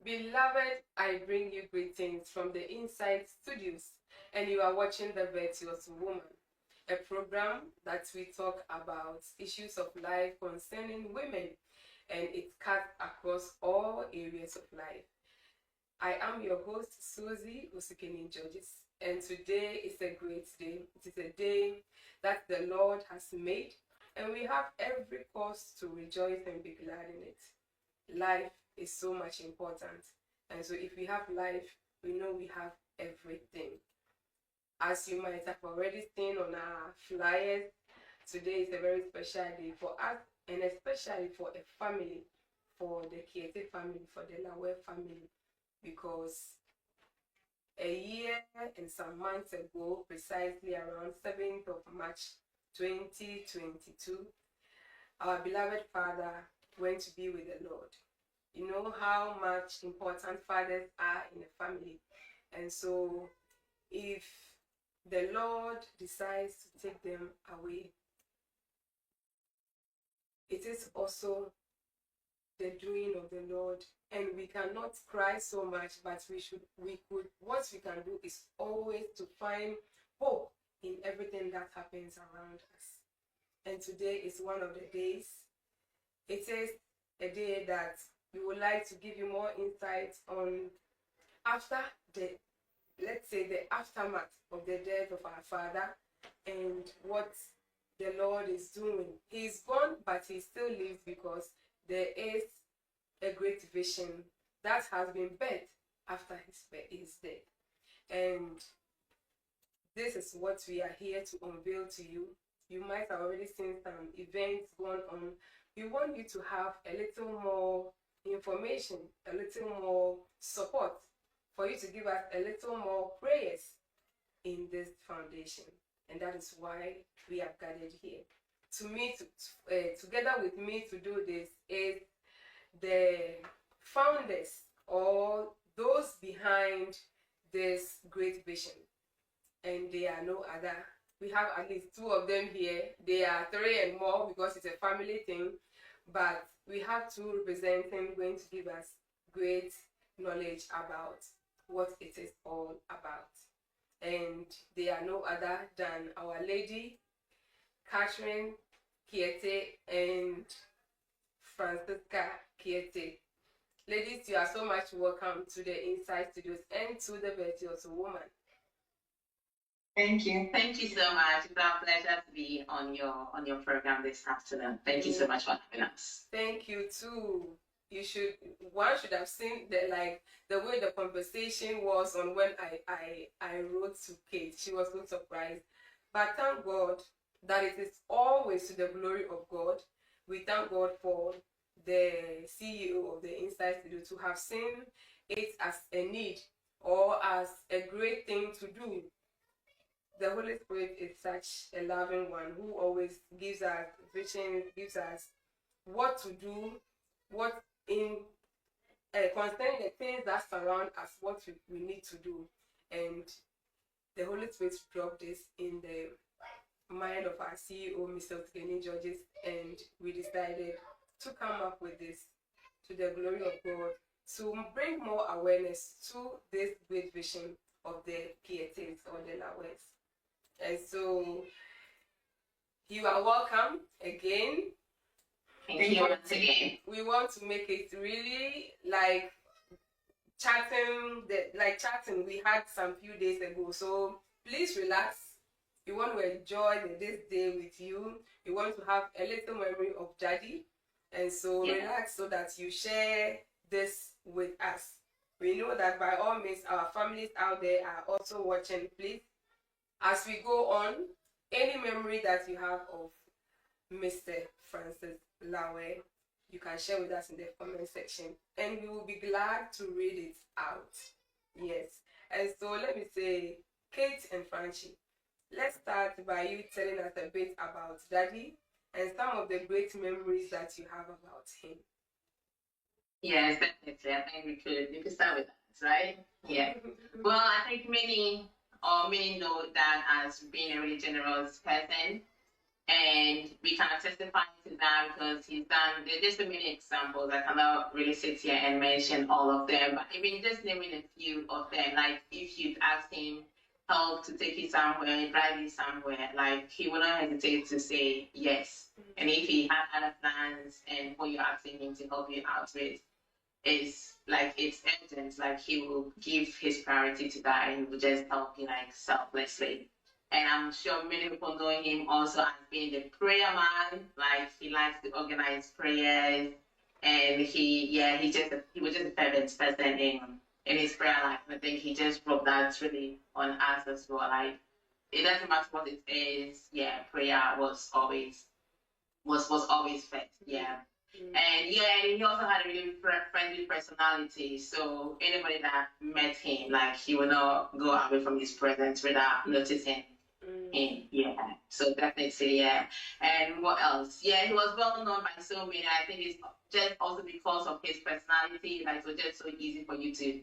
Beloved, I bring you greetings from the Inside Studios, and you are watching The Virtuous Woman, a program that we talk about issues of life concerning women, and it cuts across all areas of life. I am your host, Susie Usikini Georges, and today is a great day. It is a day that the Lord has made, and we have every cause to rejoice and be glad in it. Life is so much important, and so if we have life, we know we have everything. As you might have already seen on our flyers, today is a very special day for us, and especially for a family, for the Kiete family, for the Lawe family, because a year and some months ago, precisely around 7th of March 2022, our beloved father went to be with the Lord. You know how much important fathers are in a family. And so if the Lord decides to take them away, it is also the doing of the Lord. And we cannot cry so much, but what we can do is always to find hope in everything that happens around us. And today is one of the days. It is a day that we would like to give you more insight on after the, let's say, the aftermath of the death of our father and what the Lord is doing. He's gone, but he still lives because there is a great vision that has been birthed after his death. And this is what we are here to unveil to you. You might have already seen some events going on. We want you to have a little more information, a little more support, for you to give us a little more prayers in this foundation. And that is why we have gathered here. Together with me to do this is the founders or those behind this great vision. And they are no other. We have at least two of them here. They are three and more because it's a family thing. But we have two representing going to give us great knowledge about what it is all about. And they are no other than Our Lady, Catherine Kiete, and Francisca Kiete. Ladies, you are so much welcome to the Inside Studios and to the Virtuous Woman. Thank you. Thank you so much. It's our pleasure to be on your program this afternoon. Thank you so much for having us. Thank you too. One should have seen the way the conversation was on when I wrote to Kate. She was so surprised. But thank God that it is always to the glory of God. We thank God for the CEO of the Inside Studio to have seen it as a need or as a great thing to do. The Holy Spirit is such a loving one who always gives us vision, gives us what to do, what in concerning the things that surround us, what we need to do. And the Holy Spirit dropped this in the mind of our CEO, Mr. Usikini Georges, and we decided to come up with this to the glory of God, to bring more awareness to this great vision of the Kietes or the Lawes. And so you are welcome again. Thank you once again. We want to make it really like chatting we had some few days ago. So please relax. We want to enjoy this day with you. We want to have a little memory of Daddy. And so relax so that you share this with us. We know that by all means our families out there are also watching. Please, as we go on, any memory that you have of Mr. Francis Lawe, you can share with us in the comment section, and we will be glad to read it out. Yes. And so let me say, Kate and Franchi, let's start by you telling us a bit about Daddy and some of the great memories that you have about him. Yes, definitely. I think we could start with that, right? Yeah. Well, I think many know that as being a really generous person. And we kind of testify to that because he's done, there's just so many examples. I cannot really sit here and mention all of them, but even just naming a few of them, like if you'd ask him help to take you somewhere, drive you somewhere, like he will not hesitate to say yes. And if he had other plans and what you're asking him to help you out with is like it's urgent, like he will give his priority to that and he will just help you like selflessly. And I'm sure many people know him also as being the prayer man. Like he likes to organize prayers, and he was just a fervent person in his prayer life. I think he just brought that really on us as well. Like it doesn't matter what it is. Yeah, prayer was always first. Yeah. And he also had a really friendly personality. So anybody that met him, like he would not go away from his presence without noticing him. Yeah. So definitely, yeah. And what else? Yeah, he was well known by so many. I think it's just also because of his personality, like it was just so easy for you to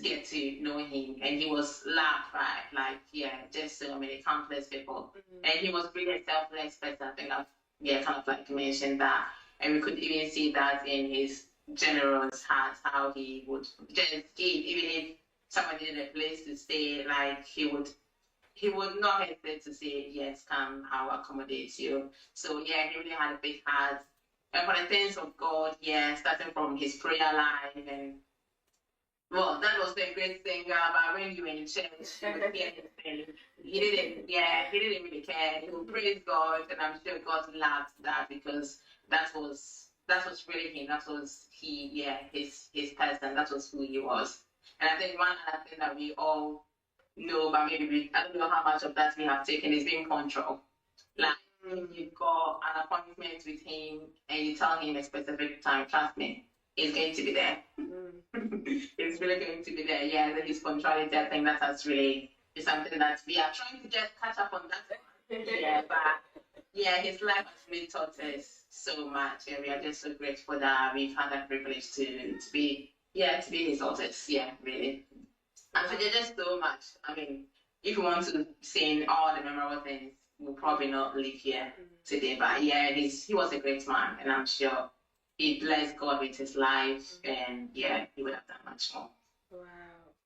get to know him. And he was loved by just so many countless people. And he was really a selfless person. I think I've kind of like mentioned that. And we could even see that in his generous heart, how he would just give, even if someone needed a place to stay, like he would not hesitate to say, yes, come, I'll accommodate you. So yeah, he really had a big heart. And for the things of God, yeah, starting from his prayer life and well, that was the great thing about when you were in church, he would hear him sing. He didn't really care. He would praise God, and I'm sure God loved that because that was really him. That was his person. That was who he was. And I think one other thing that we all know, but maybe I don't know how much of that we have taken is being punctual. Like if you've got an appointment with him and you tell him a specific time, trust me, he's going to be there. It's really going to be there. Yeah, then his punctuality, I think that has really is something that we are trying to just catch up on that. Yeah, but yeah, his life has really taught us so much, and we are just so grateful that we've had that privilege to be his daughters. Yeah, really. And so there's just so much. I mean, if you want to sing all the memorable things, we'll probably not live here today. But yeah, he was a great man, and I'm sure he blessed God with his life, and yeah, he would have done much more.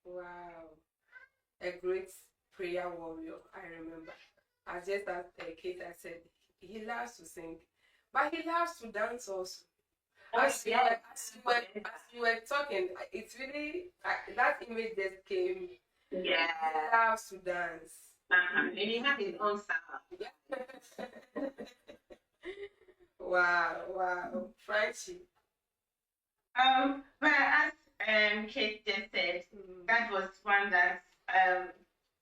Wow. A great prayer warrior, I remember. As just as a kid, I said, he loves to sing, but he loves to dance also. As you were talking, it's really, that image just came. Yeah. He loves to dance. And he had his own style. Wow. Friendship. But as Kate just said, that was one that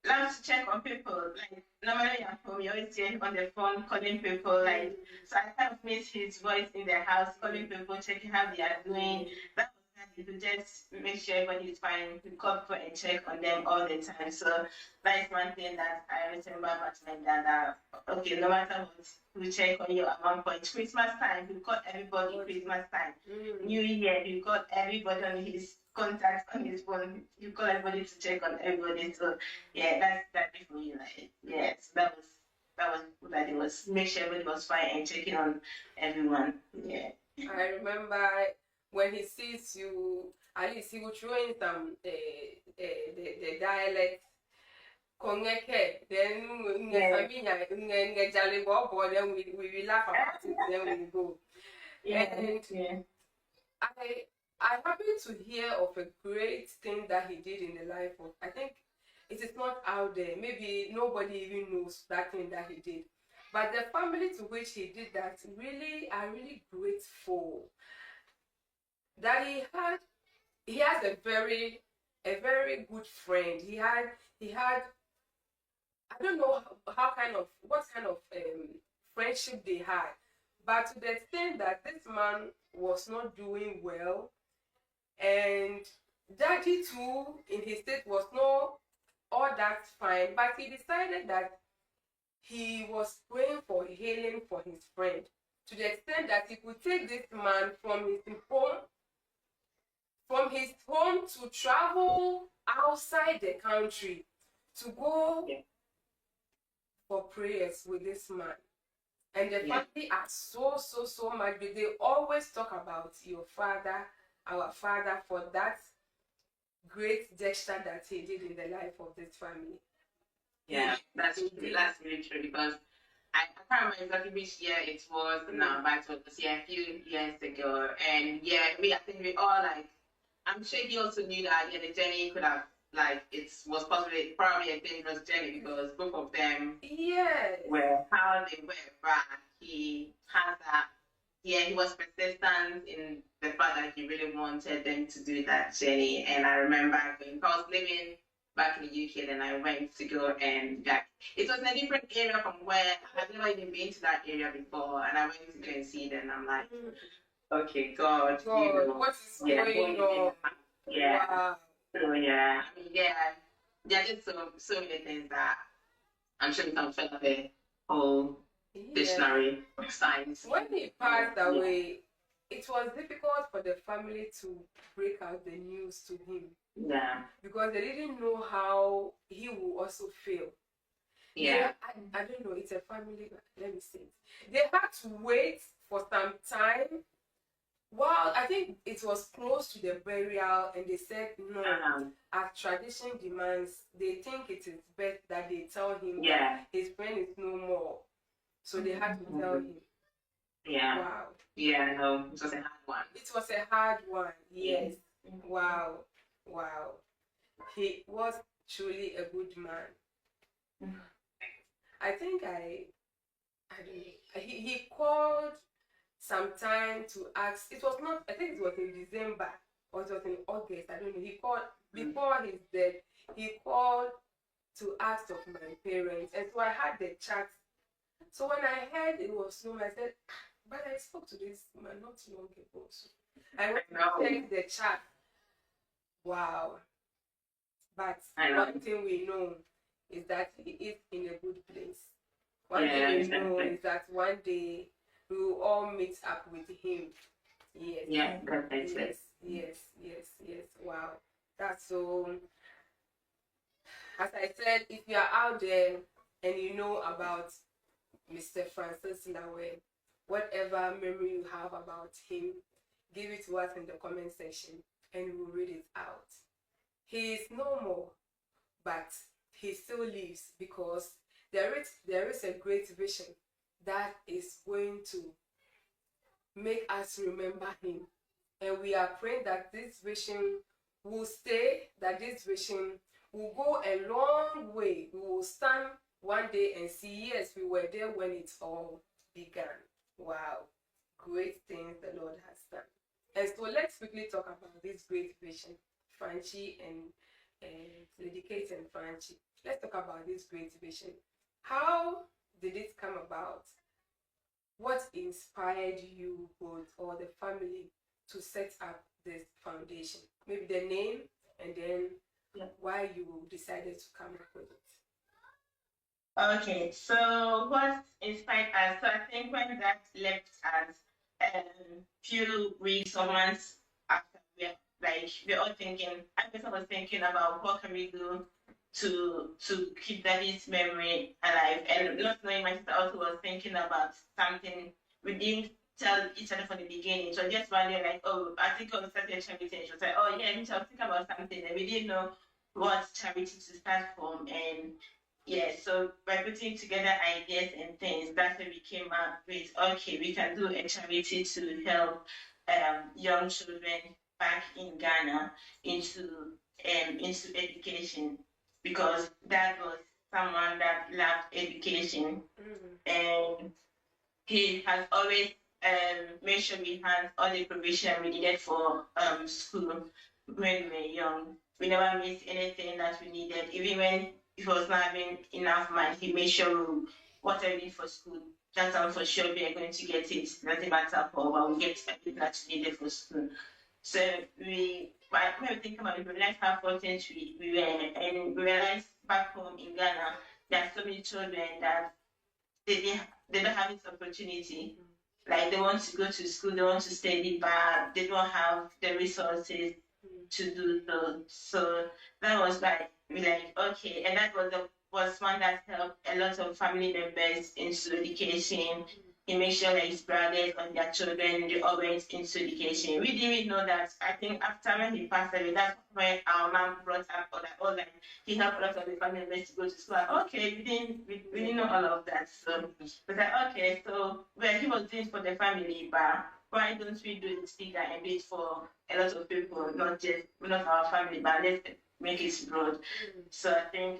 loves to check on people. Like normally at home, you always hear him on the phone calling people. Like so, I kind of miss his voice in the house, calling people, checking how they are doing. That was that he would just make sure everybody's fine. We call people and check on them all the time. So that is one thing that I remember about my dad. That okay, no matter what, we check on you at one point. Christmas time, we call everybody Christmas time. New Year, we got everybody on his contacts on his phone. You call everybody to check on everybody. So yeah, that's for you. Like yes, that was that it was make sure everybody was fine and checking on everyone. Yeah. I remember when he sees you, at least he would throw in some the dialect. Kongeke, then then we laugh about it, then we go. And I happened to hear of a great thing that he did in the life of, I think it is not out there, maybe nobody even knows that thing that he did. But the family to which he did that really are really grateful that he has a very good friend. He had I don't know what kind of friendship they had, but to the extent that this man was not doing well, and Daddy too in his state was not all that fine, but he decided that he was praying for healing for his friend, to the extent that he could take this man from his home to travel outside the country to go for prayers with this man. And the family are so much. They always talk about your father, our father, for that great gesture that he did in the life of this family. Yeah, that's true. That's really true because I can't remember exactly which year it was now, but it was a few years ago. And yeah, I think we all like, I'm sure he also knew that the journey could have, like, it was probably a dangerous journey because both of them were how they were, but he has that, he was persistent in the fact that he really wanted them to do that journey. And I remember going, I was living back in the UK, then I went to go and it was in a different area from where I had never even been to that area before, and I went to go and see them. And I'm like, okay, God, what is going on? Yeah. Wow. So yeah, I mean, there are just so many things that I'm sure we can fill up a whole dictionary of science. When he passed away, it was difficult for the family to break out the news to him. Yeah. Because they didn't know how he will also feel. Yeah. I don't know, it's a family, let me say it. They had to wait for some time. Well, I think it was close to the burial, and they said no, as tradition demands, they think it is best that they tell him that his friend is no more. So they had to tell him. Yeah. Wow. Yeah, no, it was a hard one. It was a hard one, yes. Wow. Wow. He was truly a good man. I think I don't know. He called sometime to ask. It was not, I think it was in December or it was in August. I don't know. He called before his death. He called to ask of my parents. And so I had the chat. So when I heard it was him, I said, but I spoke to this man not long ago. So I went to check the chat. Wow. But one thing we know is that he is in a good place. One thing we know is that one day we will all meet up with him. Yes. Yeah, yes. Wow. That's so. As I said, if you are out there and you know about Mr. Francis Lawe, whatever memory you have about him, give it to us in the comment section and we'll read it out. He is no more, but he still lives because there is a great vision that is going to make us remember him. And we are praying that this vision will stay, that this vision will go a long way. We will stand one day and see, yes, we were there when it all began. Wow, great things the Lord has done. And so let's quickly talk about this great vision, Franchi and Lady Kate and Franchi. Let's talk about this great vision. How did it come about? What inspired you both or the family to set up this foundation? Maybe the name and then why you decided to come up with it. Okay, so what inspired us? So I think when that left us, few weeks or months after, we're all thinking. I was thinking about what can we do to keep Daddy's memory alive, and not knowing my sister also was thinking about something we didn't tell each other from the beginning. So just one day, like, oh, I think I'll start a charity. She was like, oh yeah, we shall think about something, and we didn't know what charity to start from, and yeah, so by putting together ideas and things, that's when we came up with, okay, we can do a charity to help young children back in Ghana into education, because that was someone that loved education, and he has always made sure we had all the provision we needed for school when we were young. We never missed anything that we needed, even when he was not having enough money. He made sure whatever we need for school, that's how for sure we are going to get it. Nothing matter for, but we get everything that's needed for school. So when we think about it, we realized how fortunate we were, and we realized back home in Ghana, there are so many children that they don't have this opportunity. Like, they want to go to school, they want to study, but they don't have the resources to do so. So that was like, we like, okay, and that was was one that helped a lot of family members into education. He made sure that his brothers and their children, they all went into education. We didn't even know that. I think after when he passed away, that's when our mom brought up all that he helped a lot of the family members to go to school. Okay, we didn't know all of that. So we said, okay, so well, he was doing it for the family, but why don't we do it bigger and do it for a lot of people, not our family, but let's make it broad. So I think,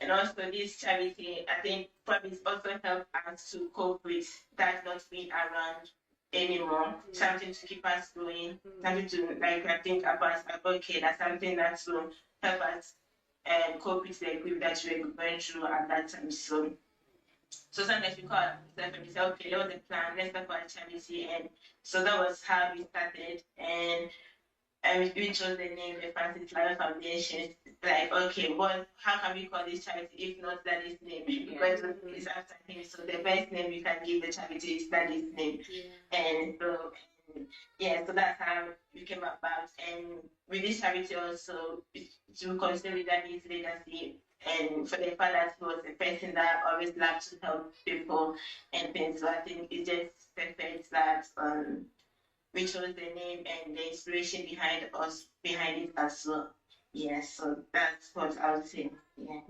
and also this charity, I think probably also help us to cope with that not being around anymore. Something to keep us going, something to like I think about okay, that's something that will help us cope with the grief that we're going through at that time. So sometimes we call ourselves and we say, okay, that was the plan, let's talk about charity. And so that was how we started. And we chose the name, the Francis Life Foundation. Like, okay, how can we call this charity if not Daddy's name? Because it's after him. So the best name you can give the charity is Daddy's name. And so, so that's how we came about. And with this charity also, to consider Daddy's legacy. And for the fact that he was a person that always loved to help people and things. So I think it's just perfect that we chose the name and the inspiration behind it as well. Yeah, so that's what I would say. Yeah,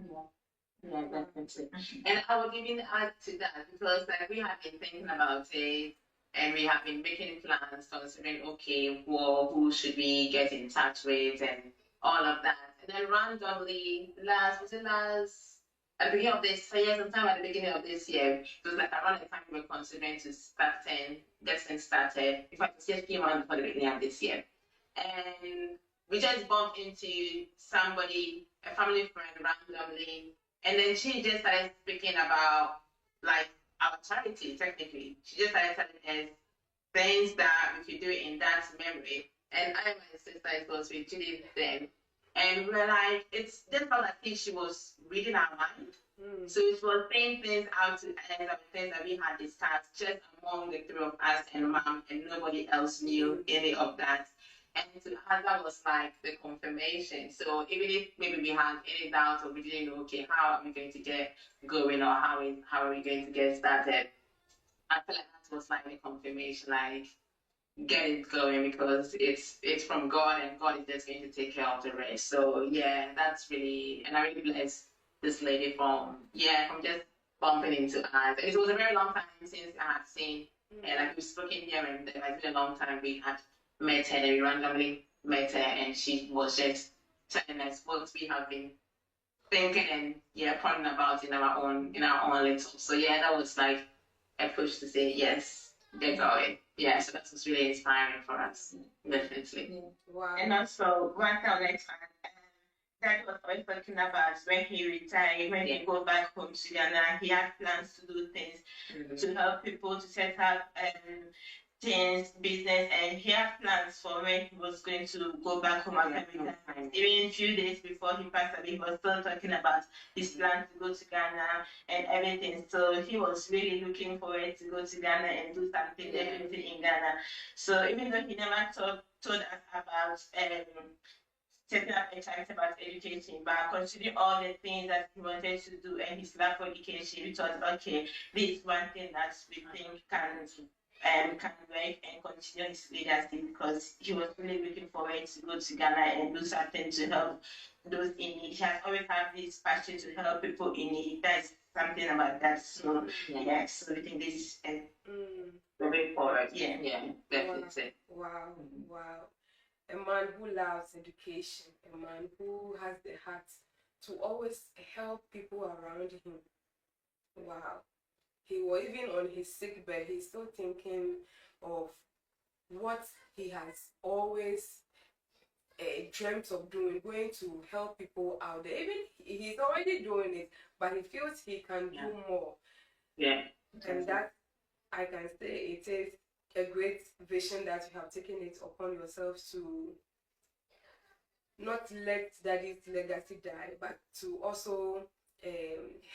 definitely. And I would even add to that because like we have been thinking about it and we have been making plans considering okay, well, who should we get in touch with and all of that. And then randomly at the beginning of this, sometime at the beginning of this year, it was like around the time we were considering to getting started. In fact, it's just a few months before the beginning of this year. And we just bumped into somebody, a family friend randomly, and then she just started speaking about like our charity, technically. She just started telling us things that we could do in that memory. And I and my sister, it was with Judy then. And we were like, it's just felt like she was reading our mind. So she was saying things out to us about things that we had discussed just among the three of us and mom, and nobody else knew any of that. And to us, that was like the confirmation. So even if maybe we had any doubts or we didn't know, okay, how are we going to get going or how are we going to get started? I feel like that was like the confirmation, like get it going because it's from God and God is just going to take care of the rest. So yeah, that's really, and I really bless this lady from just bumping into us. And it was a very long time since I had seen her. Like we've spoken here and there. It's been a long time we had met her and we randomly met her and she was just telling us what we have been thinking and pondering about in our own little. So yeah, that was like a push to say yes, get going. Yeah, so that was really inspiring for us, definitely. Wow. And also, one thing I'd like to add, that was always talking about when he retired, when he go back home to Ghana, he had plans to do things to help people to set up things, business, and he had plans for when he was going to go back home after retirement. Even a few days before he passed away, he was still talking about his plan to go to Ghana and everything. So he was really looking forward to go to Ghana and do something definitely in Ghana. So even though he never told us about setting up a charity about education, but considering all the things that he wanted to do and his love for education, we thought, okay, this is one thing that we think can work and continue his legacy because he was really looking forward to go to Ghana and do something to help those in need. He has always had this passion to help people in need. That's something about that. So so we think this is the way forward. Yeah, definitely. Wow. A man who loves education, a man who has the heart to always help people around him. Wow. He was even on his sick bed, he's still thinking of what he has always dreamt of doing, going to help people out there. Even he's already doing it, but he feels he can do more. Yeah. And that, I can say, it is a great vision that you have taken it upon yourselves to not let Daddy's legacy die, but to also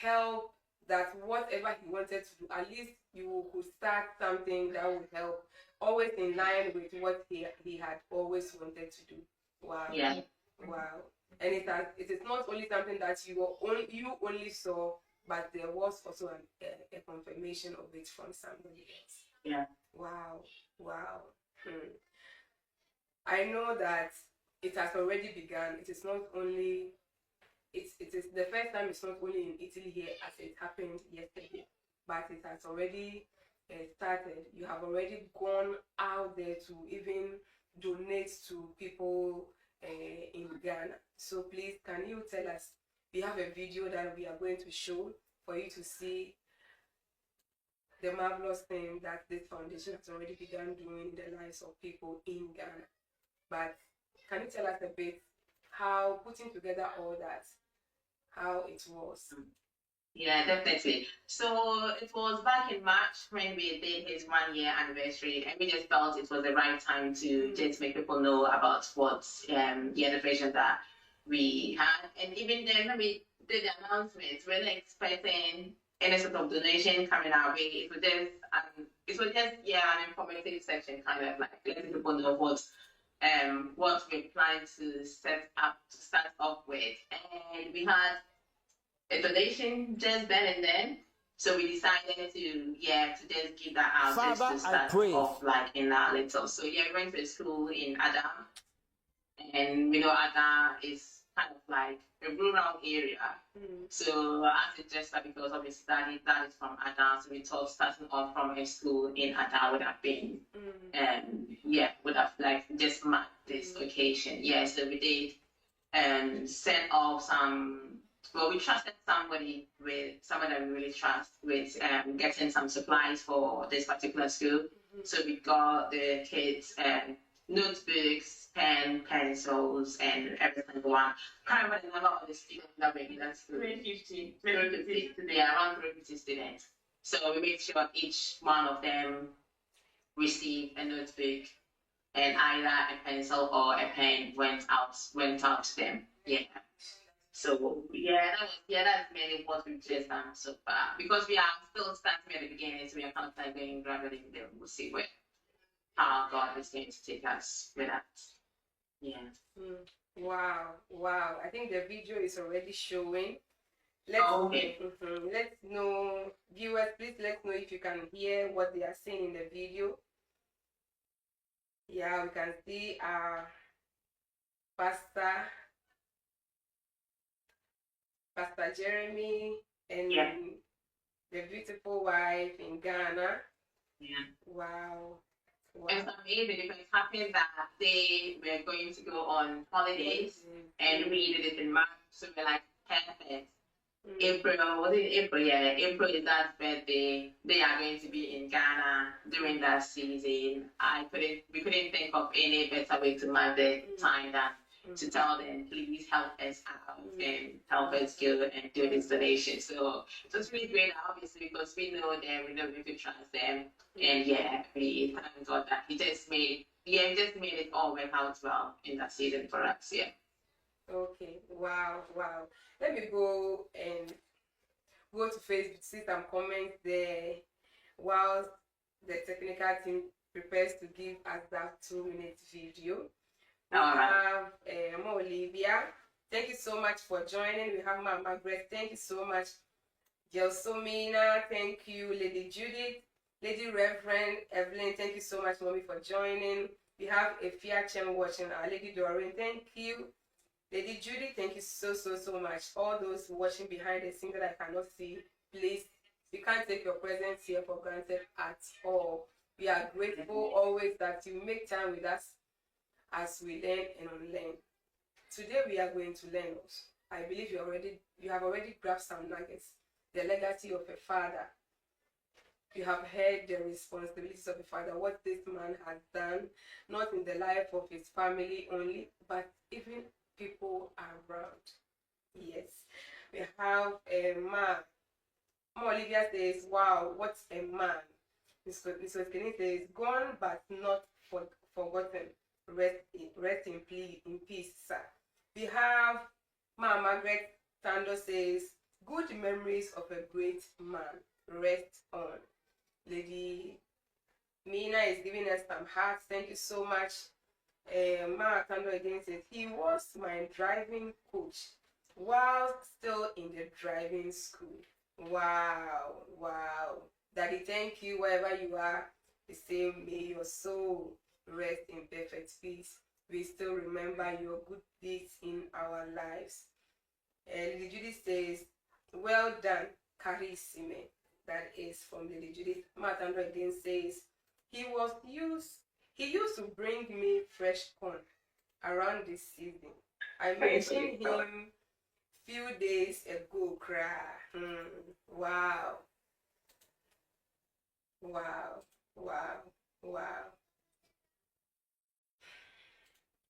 help that whatever he wanted to do, at least you could start something that would help, always in line with what he had always wanted to do. Wow. Yeah. Wow. And it is not only something that you only saw, but there was also a confirmation of it from somebody else. Yeah. Wow. I know that it has already begun. It is not only, it is the first time. It's not only in Italy here as it happened yesterday, but it has already started. You have already gone out there to even donate to people in Ghana. So please, can you tell us? We have a video that we are going to show for you to see the marvelous thing that this foundation has already begun doing in the lives of people in Ghana. But can you tell us a bit how putting together all that, how it was? Yeah, definitely. So it was back in March when we did his 1 year anniversary, and we just felt it was the right time to just make people know about what the vision that we had. And even then, when we did the announcement, we weren't expecting any sort of donation coming our way. It was just an informative section, kind of like letting people know what we plan to start off with. And we had a donation just then and then. So we decided to just give that out, Father, just to start off like in that little. So we went to a school in Adam, and we know Adam is kind of like a rural area. So as it just started, because obviously that is from Adam, so we thought starting off from a school in Adam would have been would have like just marked this occasion. Yeah, so we did send off some. Well, we trusted someone that we really trust with getting some supplies for this particular school. So we got the kids notebooks, pencils, and every single one. Can't remember the number of the students that were in that school. 350. 350. They are around 350 students. So we made sure each one of them received a notebook, and either a pencil or a pen went out to them. Yeah. So that's mainly what we've just done so far. Because we are still starting at the beginning, so we are kind of like going gradually, then we'll see how God is going to take us with that. Yeah. Wow. I think the video is already showing. Let's know, viewers, please let's know if you can hear what they are saying in the video. Yeah, we can see our Pastor Jeremy and the beautiful wife in Ghana. Yeah. Wow. It's amazing because it happened that they were going to go on holidays and we did it in March. So we're like, perfect. April is that birthday. They are going to be in Ghana during that season. We couldn't think of any better way to mark the time than to tell them, please help us out and help us go and do this donation. So it was really great, obviously, because we know them, we know we can trust them. And we thank God that he just made it all work out well in that season for us. Yeah. Okay. Wow. Let me go to Facebook to see some comments there while the technical team prepares to give us that 2-minute video. We have Mama Olivia. Thank you so much for joining. We have Mama Margaret. Thank you so much. Gelsomina. Thank you. Lady Judith. Lady Reverend Evelyn. Thank you so much, Mommy, for joining. We have Efia Chem watching. Our Lady Doreen. Thank you. Lady Judy, thank you so much. All those watching behind the scene that I cannot see, please, we can't take your presence here for granted at all. We are grateful always that you make time with us as we learn and unlearn. Today we are going to learn. I believe you have already grabbed some nuggets. The legacy of a father. You have heard the responsibilities of a father, what this man has done, not in the life of his family only, but even people around. Yes. We have a man. Olivia says, wow, what a man. Mrs. Kenny says, gone but not forgotten. Rest in peace, sir. We have Mama Margaret Tando says, good memories of a great man. Rest on. Lady Mina is giving us some hearts. Thank you so much. Maratando again says he was my driving coach while still in the driving school. Wow, wow. Daddy, thank you wherever you are. The same, may your soul rest in perfect peace. We still remember your good deeds in our lives. And Lady Judith says, well done, Carissime. That is from Lady Judith. Matando again says, he used to bring me fresh corn around this season. I mentioned him few days ago. Wow. Wow. Wow. Wow.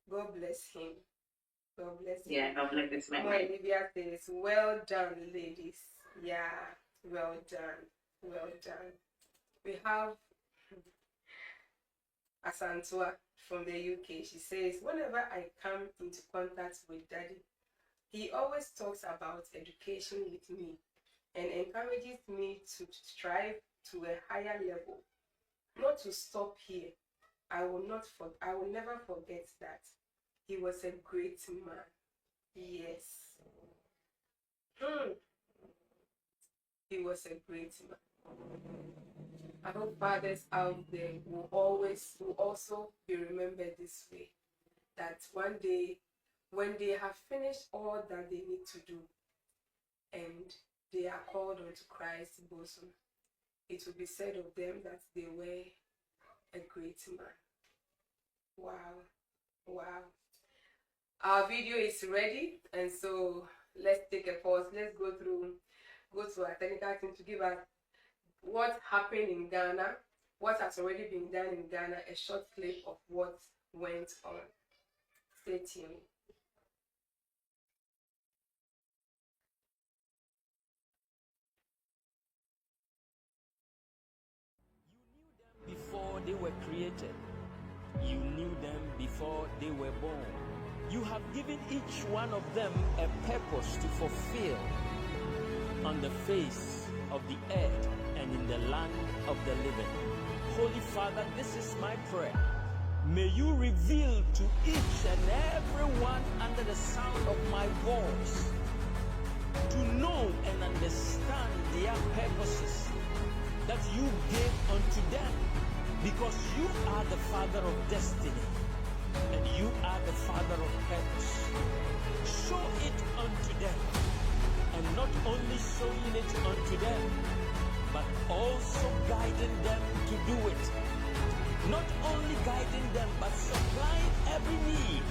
God bless him. God bless him. Yeah, God bless this man. Olivia says, well done, ladies. Yeah, well done. Well done. We have Asantua from the UK. She says, whenever I come into contact with Daddy, he always talks about education with me and encourages me to strive to a higher level, not to stop here. I will never forget that. He was a great man. Yes. He was a great man. I hope fathers out there will also be remembered this way. That one day, when they have finished all that they need to do, and they are called onto Christ's bosom, it will be said of them that they were a great man. Wow. Wow. Our video is ready, and so let's take a pause. Let's go to our technical team to give us what happened in Ghana, what has already been done in Ghana, a short clip of what went on. Stay tuned. Before they were created, you knew them before they were born. You have given each one of them a purpose to fulfill on the face of the earth and in the land of the living. Holy Father, this is my prayer. May you reveal to each and every one under the sound of my voice to know and understand their purposes that you gave unto them, because you are the Father of destiny and you are the Father of purpose. Show it unto them, and not only showing it unto them, but also guiding them to do it. Not only guiding them, but supplying every need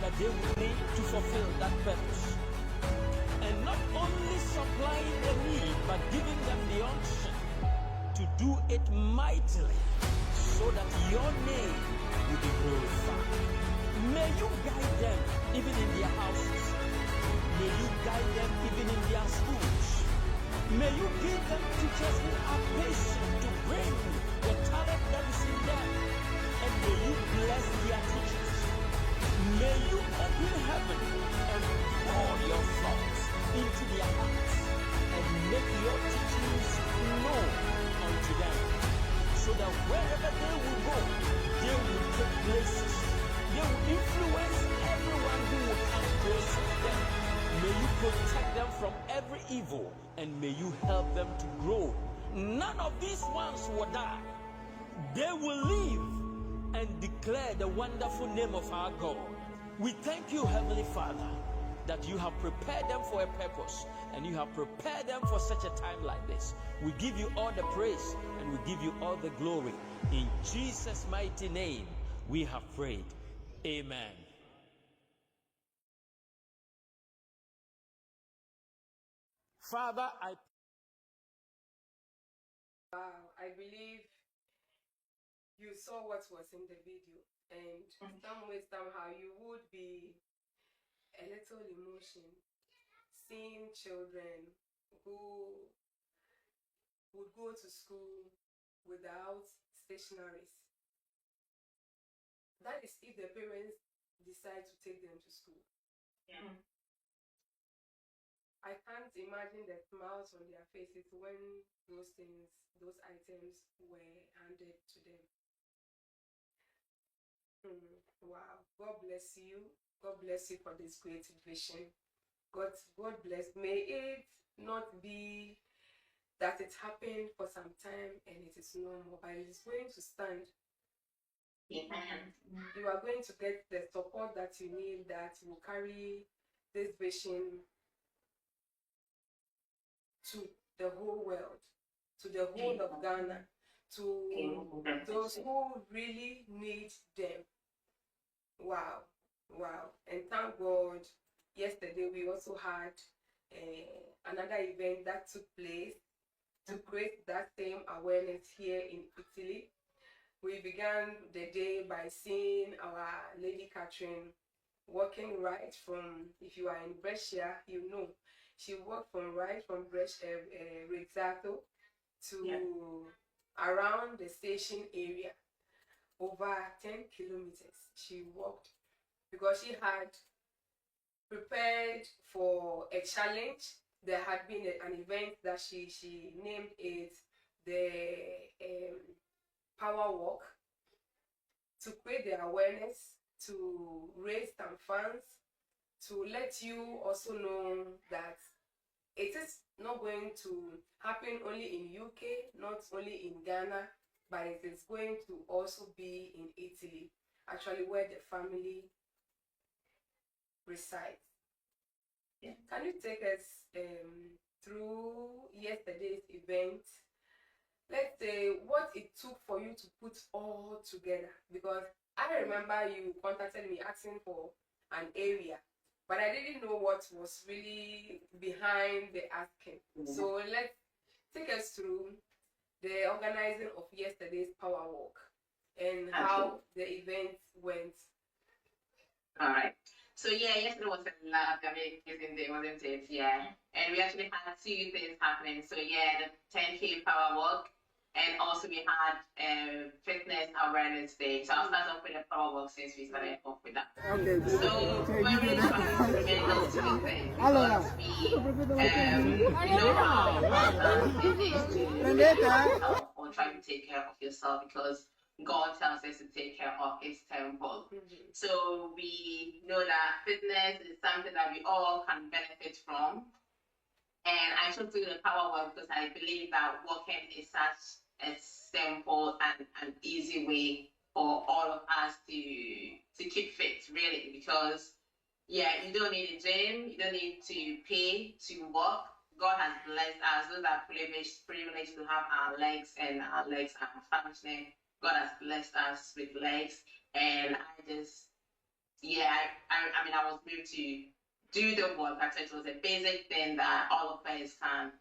that they will need to fulfill that purpose. And not only supplying the need, but giving them the unction to do it mightily, so that your name will be glorified. May you guide them even in their houses. May you guide them even in their schools. May you give them teachers who are patient to bring the talent that is in them. And may you bless their teachers. May you open heaven and pour your thoughts into their hearts and make your teachings known unto them, so that wherever they will go, they will take places. They will influence everyone who will come close to them. May you protect them from every evil, and may you help them to grow. None of these ones will die. They will live and declare the wonderful name of our God. We thank you, Heavenly Father, that you have prepared them for a purpose, and you have prepared them for such a time like this. We give you all the praise, and we give you all the glory. In Jesus' mighty name, we have prayed. Amen. Father, Wow, I believe you saw what was in the video, and some way, somehow, you would be a little emotion seeing children who would go to school without stationaries. That is if the parents decide to take them to school. Yeah. I can't imagine the smiles on their faces when those items were handed to them. Wow. God bless you. God bless you for this great vision. God bless. May it not be that it happened for some time and it is no more, but it is going to stand. Amen. You are going to get the support that you need that will carry this vision to the whole world, to the whole of Ghana, to those who really need them. Wow, wow. And thank God, yesterday we also had another event that took place to create that same awareness here in Italy. We began the day by seeing our Lady Catherine walking right from, if you are in Brescia, you know, she walked from Brescia, Rezzato to around the station area, over 10 kilometers. She walked because she had prepared for a challenge. There had been an event that she named it the Power Walk, to create the awareness, to raise some funds, to let you also know that it is not going to happen only in UK, not only in Ghana, but it is going to also be in Italy, actually where the family resides. Yeah. Can you take us through yesterday's event? Let's say what it took for you to put all together, because I remember you contacted me asking for an area, but I didn't know what was really behind the asking. So let's take us through the organizing of yesterday's Power Walk and how the event went. All right. So yeah, yesterday was a amazing day, wasn't it? Yeah. And we actually had two things happening. So yeah, the 10K Power Walk, and also we had Fitness Awareness Day. So I'll start off with the Power Walk since we started off with that. Okay. So we're really trying to implement those two things because we know how it is to help or try to take care of yourself, because God tells us to take care of His temple. So we know that fitness is something that we all can benefit from. And I chose to do the Power Walk because I believe that walking is such a simple and an easy way for all of us to keep fit, really. Because yeah, you don't need a gym, you don't need to pay to walk. God has blessed us. Those are privileged to have our legs, and our legs are functioning. God has blessed us with legs, and I just, yeah, I mean, I was able to do the work. I said it was a basic thing that all of us can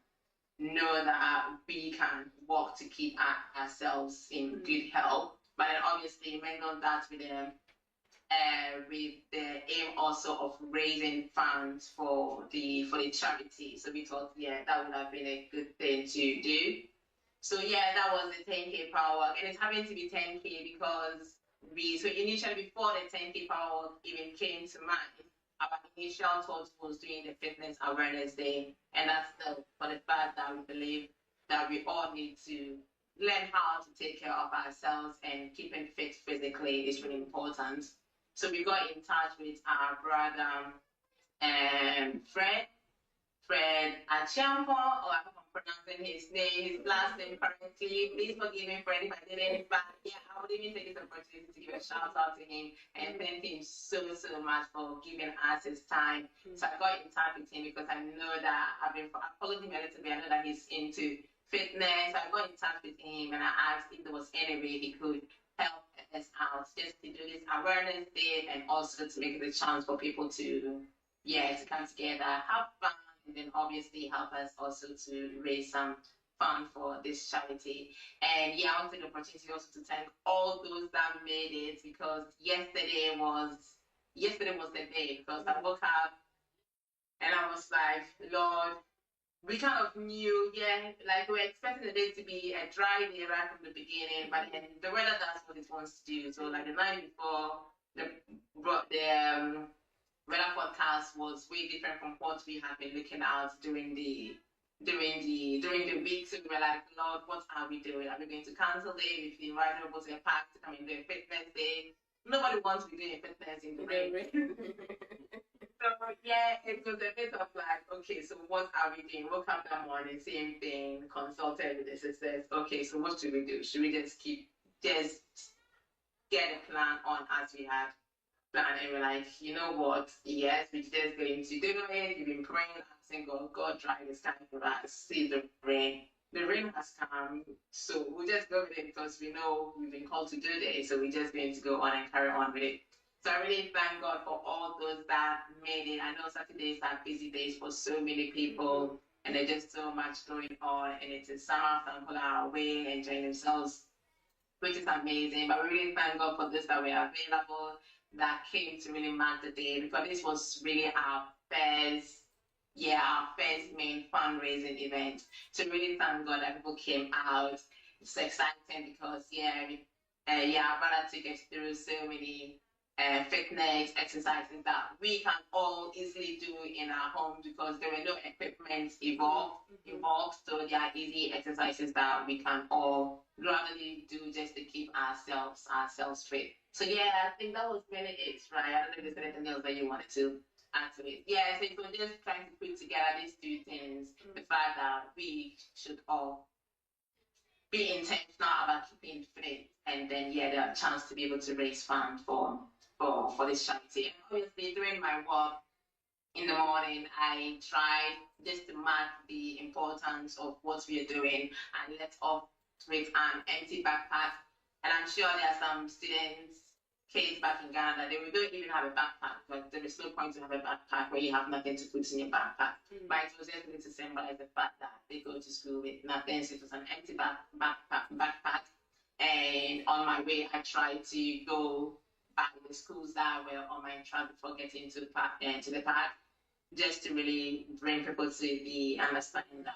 know, that we can work to keep ourselves in good health. But then obviously, we on that with the aim also of raising funds for the charity. So we thought, yeah, that would have been a good thing to do. So yeah, that was the 10K Power Walk, and it's happened to be 10K because so initially, before the 10K Power Walk even came to mind, our initial thought was doing the Fitness Awareness Day, and that's for the fact that we believe that we all need to learn how to take care of ourselves, and keeping fit physically is really important. So we got in touch with our brother, Fred Achampo, or I hope I'm pronouncing his last name correctly. Please forgive me, Fred, if I didn't. But yeah, I would even take this opportunity to give a shout out to him and thank him so much for giving us his time. So I got in touch with him because I know that I followed him a little bit. I know that he's into fitness. So I got in touch with him and I asked if there was any way he could help us out, just to do this awareness day, and also to make it a chance for people to come together, have fun, and then obviously help us also to raise some fund for this charity. And yeah, I want to take the opportunity also to thank all those that made it, because yesterday was the day, because I woke up and I was like, Lord, we kind of knew, like we were expecting the day to be a dry day right from the beginning, but then the weather does what it wants to do. So like the night before, the weather forecast was way different from what we had been looking at during the week. So we were like, Lord, what are we doing? Are we going to cancel it? We've been invited to a park to come and do a fitness day. nobody wants to be doing fitness in the rain. So yeah, it was a bit of like, okay, so what are we doing? Woke up that morning, same thing, consulted with the sisters. Okay, so what should we do? Should we just get a plan on as we had planned? And we're like, you know what? Yes, we're just going to do it. We've been praying, asking God, God, try this time for us. See the rain. The rain has come, so we'll just go with it because we know we've been called to do this. So we're just going to go on and carry on with it. So I really thank God for all those that made it. I know Saturdays are busy days for so many people, and there's just so much going on. And it's a summer, some people are away enjoying themselves, which is amazing. But we really thank God for those that were available, that came to really mark the day, because this was really our first main fundraising event. So really thank God that people came out. It's exciting because our brother took us through so many fitness exercises that we can all easily do in our home because there were no equipment involved. So they are easy exercises that we can all gradually do just to keep ourselves fit. So I think that was really it, right? I don't know if there's anything else that you wanted to add to it. Yeah, so it was just trying to put together these two things, the fact that we should all be intentional about keeping fit, and then the chance to be able to raise funds for this charity. And obviously, during my work in the morning, I tried just to mark the importance of what we are doing and let off with an empty backpack. And I'm sure there are some kids back in Ghana that they don't even have a backpack, but there is no point to have a backpack where you have nothing to put in your backpack. But it was just to symbolize the fact that they go to school with nothing. So it was an empty backpack. And on my way, I tried to go by the schools that were on my track before getting to the park, just to really bring people to the understanding that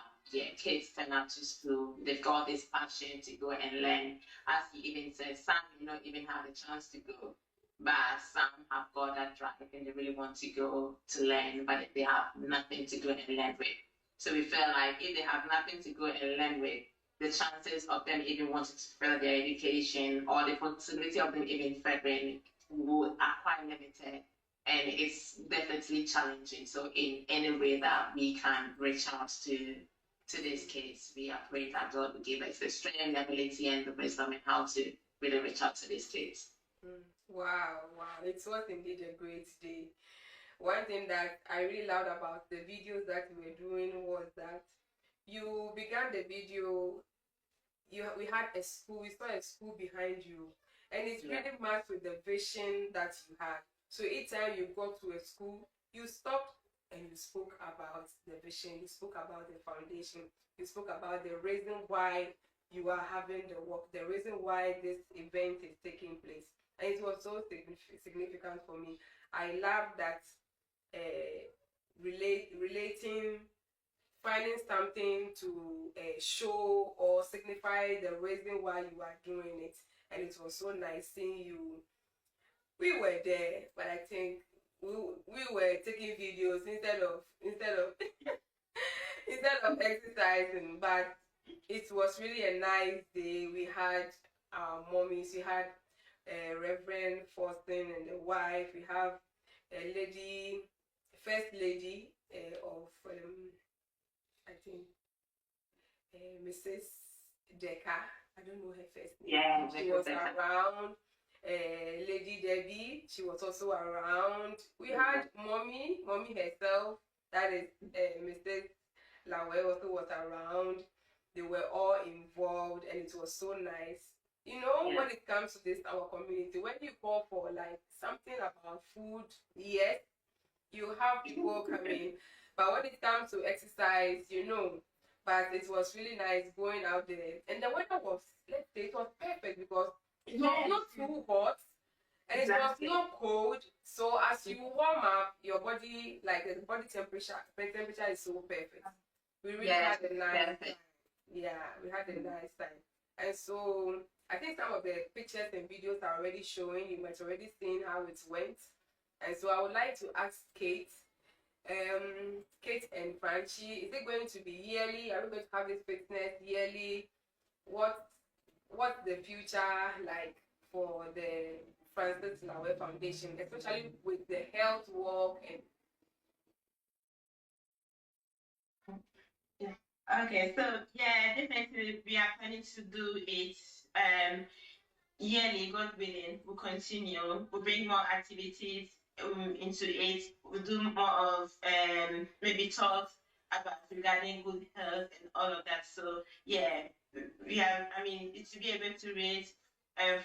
kids turn up to school, they've got this passion to go and learn. As he even said, some may not even have the chance to go, but some have got that drive and they really want to go to learn, but they have nothing to go and learn with. So we felt like if they have nothing to go and learn with, the chances of them even wanting to further their education or the possibility of them even furthering are quite limited, and it's definitely challenging. So in any way that we can reach out to this case, we are praying that God will give us the strength, the ability, and the wisdom in how to really reach out to this case. Wow, it was indeed a great day. One thing that I really loved about the videos that we were doing was that you began the video, we had a school, we saw a school behind you, and it really matched with the vision that you had. So each time you got to a school, you stopped and you spoke about the vision, you spoke about the foundation, you spoke about the reason why you are having the work, the reason why this event is taking place. And it was so significant for me. I love that relating, finding something to show or signify the reason why you are doing it. And it was so nice seeing you. We were there, but I think we were taking videos instead of instead of exercising. But it was really a nice day. We had our mommies, we had Reverend Faustin and the wife. We have a lady, first lady of I think Mrs. Decker. I don't know her first name. Yeah, she was around. Lady Debbie, she was also around. We had mommy herself, that is Mrs. Lawe, also was around. They were all involved, and it was so nice. You know, when it comes to this, our community, when you call for like something about food, yes, you have people coming. But when it comes to exercise, but it was really nice going out there. And the weather was, let's say, it was perfect because it was not too hot and it was not cold. So as you warm up, your body, like the body temperature is so perfect. We really had a nice time. Yeah, we had a nice time. And so I think some of the pictures and videos are already showing. You might already seen how it went. And so I would like to ask Kate and Franchi, is it going to be yearly? Are we going to have this fitness yearly? What's the future like for the Francis Lawe Foundation, especially with the health work and Okay, so yeah, definitely we are planning to do it yearly, God willing. We'll continue. We'll bring more activities into it. We'll do more of maybe talks about regarding good health and all of that. So yeah, we have. I mean, it's to be able to raise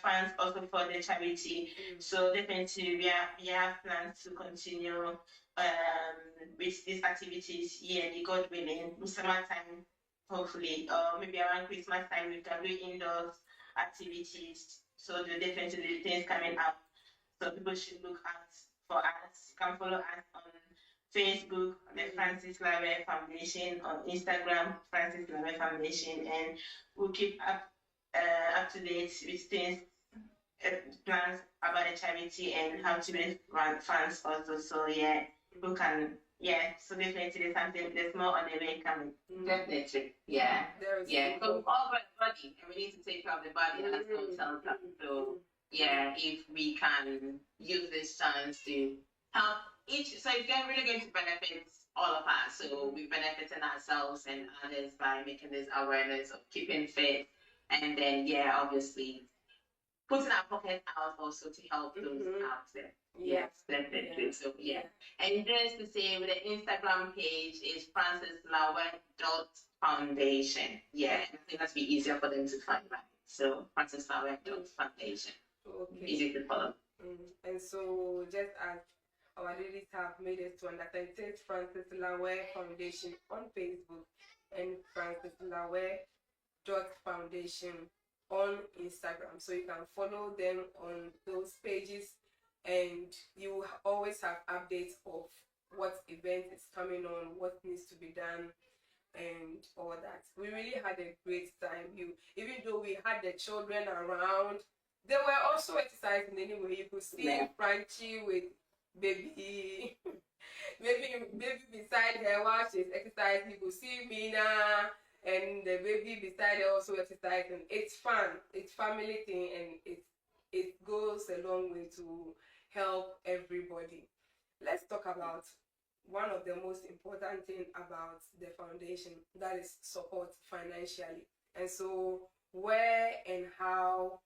funds also for the charity. So definitely we have plans to continue with these activities yearly, God willing. In summertime, hopefully, or maybe around Christmas time, we can do indoors activities. So the definitely things coming up. So people should look out for us. You can follow us on Facebook, the Francis Lawe Foundation, on Instagram, Francis Lawe Foundation, and we'll keep up to date with things, plans about the charity and how to raise funds also. So yeah, people can. Yeah, so definitely there's something, there's more on the way coming. Definitely, yeah. there is Yeah, so all about the body, and we need to take care of the body as well. So yeah, if we can use this chance to help each, so it's really going to benefit all of us. So we're benefiting ourselves and others by making this awareness of keeping fit, and then yeah, obviously putting our pocket out also to help those out there. Yes, definitely. So yeah. And just to say, with the Instagram page is francislawe.foundation. Yeah, I think that's be easier for them to find, right? So francislawe.foundation. Okay. Easy to follow. And so, just as our ladies have made us to understand, it says Francis Lawe Foundation on Facebook and Francis Lawe.foundation on Instagram. So you can follow them on those pages, and you always have updates of what event is coming on, what needs to be done, and all that. We really had a great time. Even though we had the children around, they were also exercising anyway. You could see Francie with baby, baby beside her while she's exercising. You could see Mina and the baby beside her also exercising. It's fun. It's family thing, and it goes a long way to help everybody. Let's talk about one of the most important thing about the foundation, that is support financially. And so where and how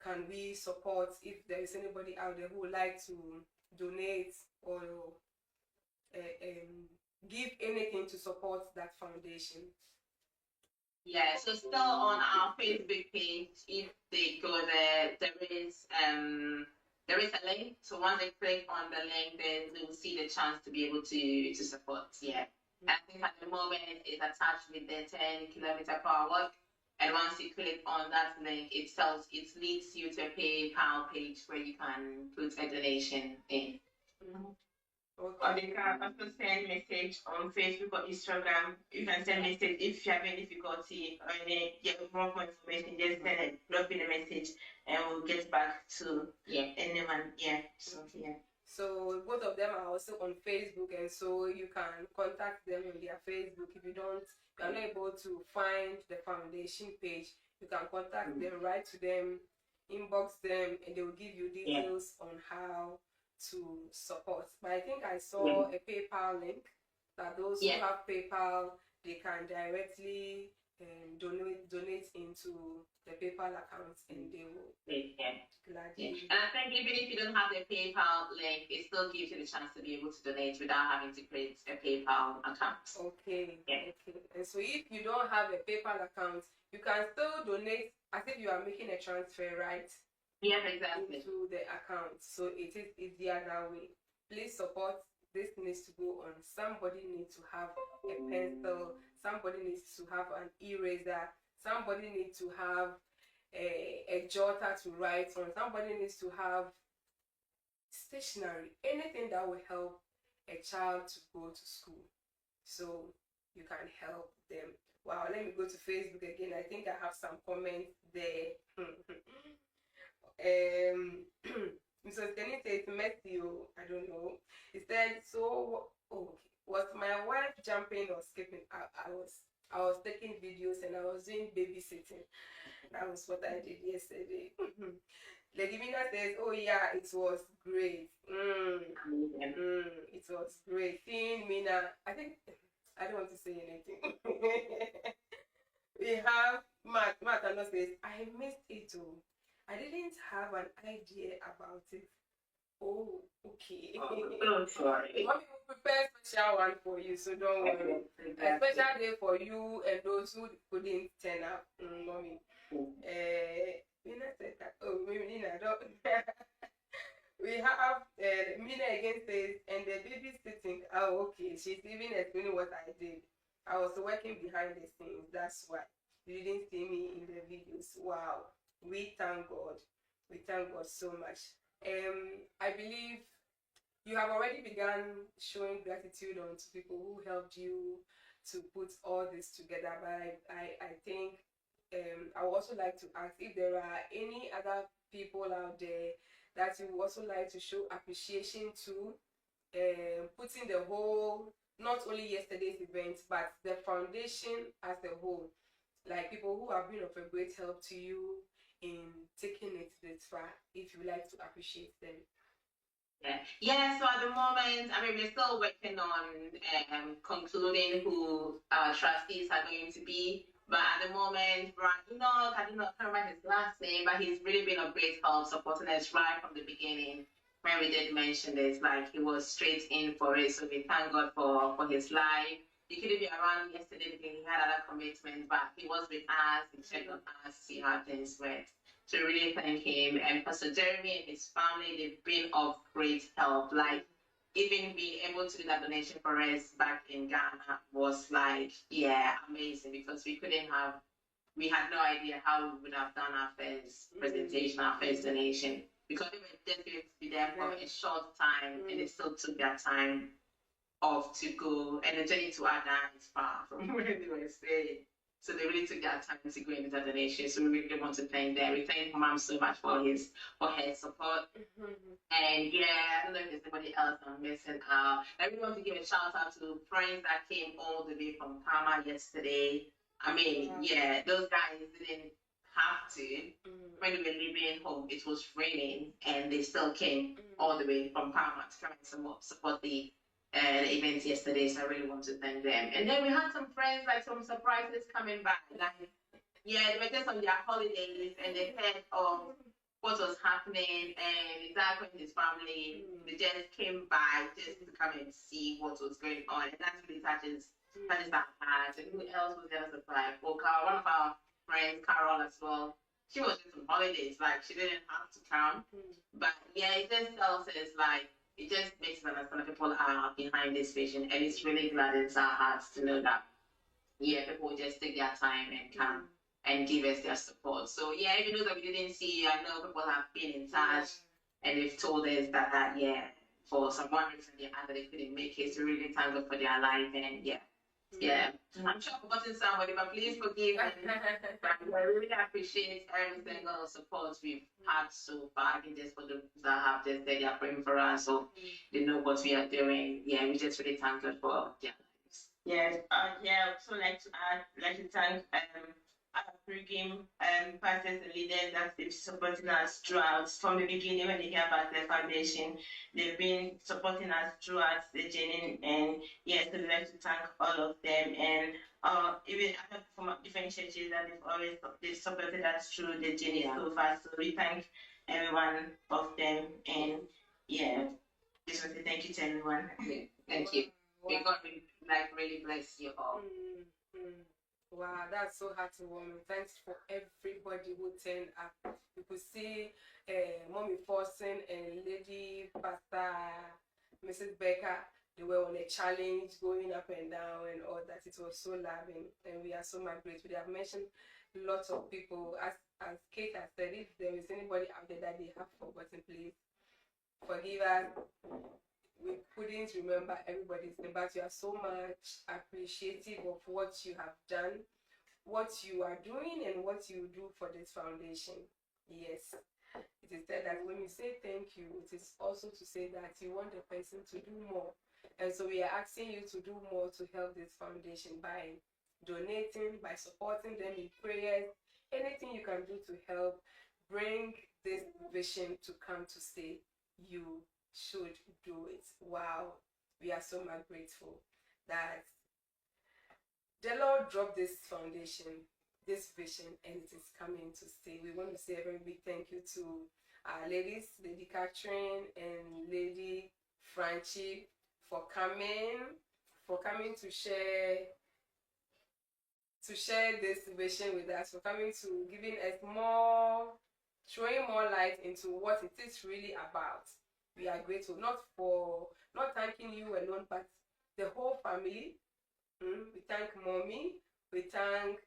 can we support? If there is anybody out there who would like to donate or give anything to support that foundation? Yeah, so still on our Facebook page, if they go there, there is a link. So once they click on the link, then they will see the chance to be able to support. Yeah. I think at the moment it's attached with the 10-kilometer per hour walk. And once you click on that link, it leads you to a PayPal page where you can put a donation in. Okay. Or they can also send message on Facebook or Instagram. You can send message if you have any difficulty or any more information. Just send it, drop in a message, and we'll get back to anyone. Yeah. So yeah. So both of them are also on Facebook, and so you can contact them on their Facebook. If you are not able to find the foundation page, you can contact them, write to them, inbox them, and they will give you details on how to support. But I think I saw a PayPal link that those who have PayPal, they can directly donate into the PayPal account, and they will gladly. And I think even if you don't have the PayPal link, it still gives you the chance to be able to donate without having to create a PayPal account. Okay. And so if you don't have a PayPal account, you can still donate as if you are making a transfer, right? Yes, exactly. Into the account. So it is easier that way. Please support. This needs to go on. Somebody needs to have a pencil. Somebody needs to have an eraser. Somebody needs to have a jotter to write on. Somebody needs to have stationery. Anything that will help a child to go to school. So you can help them. Wow, let me go to Facebook again. I think I have some comments there. Mrs. Kenny says, Matthew, I don't know. He said, so, was my wife jumping or skipping? I was taking videos and I was doing babysitting. That was what I did yesterday. Lady Mina says, oh yeah, it was great. It was great. Seeing Mina, I think, I don't want to say anything. We have Matt. Matt says, I missed it too. I didn't have an idea about it. Oh, okay. Don't worry. Mommy will prepare a special one for you, so don't worry. A special day for you and those who couldn't turn up. Mommy. Mina said that. Oh, Mina, don't. We have Mina again says, and the baby's sitting. Oh, okay. She's even explaining what I did. I was working behind the scenes. That's why you didn't see me in the videos. Wow. We thank God. We thank God so much. I believe you have already begun showing gratitude on to people who helped you to put all this together. But I think I would also like to ask if there are any other people out there that you would also like to show appreciation to, putting the whole, not only yesterday's event, but the foundation as a whole, like people who have been of a great help to you in taking it this far, if you like to appreciate them. Yeah, so at the moment, I mean, we're still working on concluding who our trustees are going to be. But at the moment, Enoch, I don't know, I can't remember his last name, but he's really been of great help supporting us right from the beginning. When we did mention this, like he was straight in for it. So we thank God for his life. He couldn't be around yesterday because he had other commitments, but he was with us, he checked on us, see how things went. To really thank him. And Pastor Jeremy and his family, they've been of great help. Like, even being able to do that donation for us back in Ghana was like, yeah, amazing, because we had no idea how we would have done our first presentation, our first donation, because we were just going to be there for a short time, and it still took their time off to go. And the journey to Adan is far from where they were staying. So they really took their time to go into that donation. So we really want to thank them. We thank Mom so much for her support. And yeah, I don't know if there's anybody else I'm missing out. I really want to give a shout out to friends that came all the way from Parma yesterday. I mean, yeah, those guys didn't have to. When we were leaving home, it was raining, and they still came all the way from Parma to come and support the event yesterday, so I really want to thank them. And then we had some friends, like some surprises coming back. Like, yeah, they were just on their holidays and they heard of what was happening, and Isaac and his family, they just came by just to come and see what was going on. And that's really touches our heart. And who else was there surprised? Well, one of our friends, Carol, as well. She was just on holidays, like she didn't have to come. But yeah, it just tells us like, it just makes us understand that people are behind this vision, and it's really gladdens our hearts to know that, yeah, people just take their time and come and give us their support. So yeah, even though that we didn't see you, I know people have been in touch and they've told us that yeah, for some one reason or the other they couldn't make it. So really thank God for their life, and yeah, I'm sure I've forgotten somebody, but please forgive me. I really appreciate every single support we've had so far. I think just for those that have just said they are praying for us, so they know what we are doing. Yeah, we just really thank God for their lives. Yes, yeah, I'd also like to thank our pre-game pastors and leaders that they've supporting us throughout from the beginning. When they hear about the foundation, they've been supporting us throughout the journey, and yes, so we'd like to thank all of them. And even from different churches that they've supported us through the journey so far. So we thank every one of them, and yeah, just want to say thank you to everyone. Thank you. May God really bless you all. Wow, that's so heartwarming. Thanks for everybody who turned up. You could see Mommy Forsen and Lady Pastor Mrs. Becker. They were on a challenge, going up and down and all that. It was so loving, and we are so much grateful. They have mentioned lots of people. As Kate has said, if there is anybody out there that they have forgotten, please forgive us. We couldn't remember everybody's name, but you are so much appreciative of what you have done, what you are doing, and what you do for this foundation. Yes, it is said that when you say thank you, it is also to say that you want the person to do more. And so we are asking you to do more to help this foundation by donating, by supporting them in prayers, anything you can do to help bring this vision to come to stay, you should do it. Wow, we are so much grateful that the Lord dropped this foundation, this vision, and it is coming to stay. We want to say a very big thank you to our ladies, Lady Catherine and Lady Franchi, for coming to share this vision with us, for coming to giving us more, showing more light into what it is really about. We are grateful, not thanking you alone, but the whole family. We thank mommy. We thank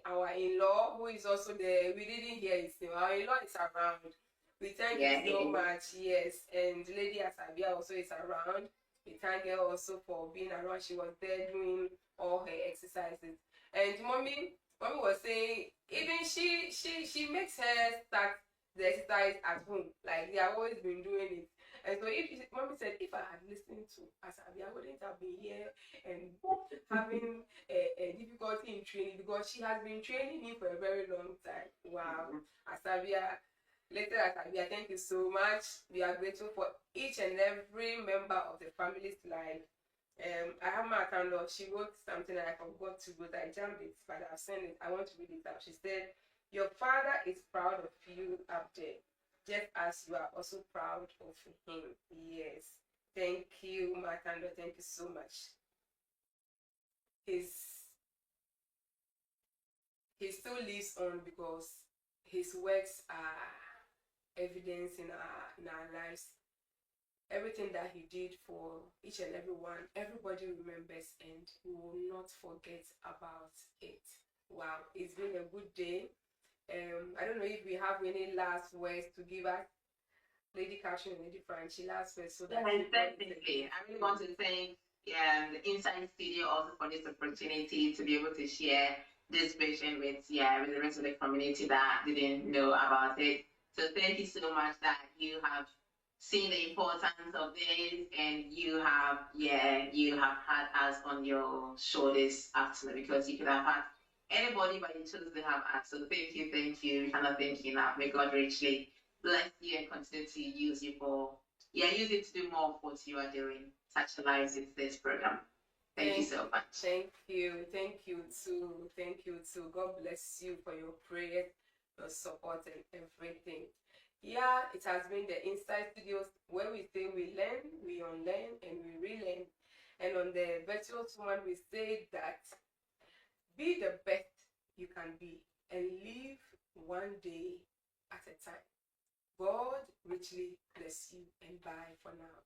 our in-law, who is also there. We didn't hear his name. Our in-law is around. We thank you so much. Yes, and Lady Asabia also is around. We thank her also for being around. She was there doing all her exercises. And mommy was saying, even she makes her start the exercise at home. Like they have always been doing it. And so mommy said, if I had listened to Asabia, I wouldn't have been here and having a difficulty in training, because she has been training me for a very long time. Wow. Asabia, later Asabia, thank you so much. We are grateful for each and every member of the family's life. I have my account. She wrote something and I forgot to go. I jammed it, but I've sent it. I want to read it out. She said, your father is proud of you up there, just as you are also proud of him. Yes. Thank you, Martando. Thank you so much. He still lives on because his works are evidence in our lives. Everything that he did for each and every one, everybody remembers, and we will not forget about it. Wow, it's been a good day. I don't know if we have any last words to give us, Lady Catherine and Lady Franchi, last words. So that definitely. I really want to thank the Inside Studio also for this opportunity to be able to share this vision with the rest of the community that didn't know about it. So thank you so much that you have seen the importance of this, and you have had us on your shoulders after, because you could have had anybody, but you chose to have us. So thank you. We cannot thank you enough. May God richly bless you and continue to use you use it to do more of what you are doing, such a lives in this program. Thank you so much. Thank you too. God bless you for your prayer, your support, and everything. Yeah, it has been the Inside Studios, where we say we learn, we unlearn, and we relearn. And on the Virtuous Woman, we say that be the best you can be and live one day at a time. God richly bless you, and bye for now.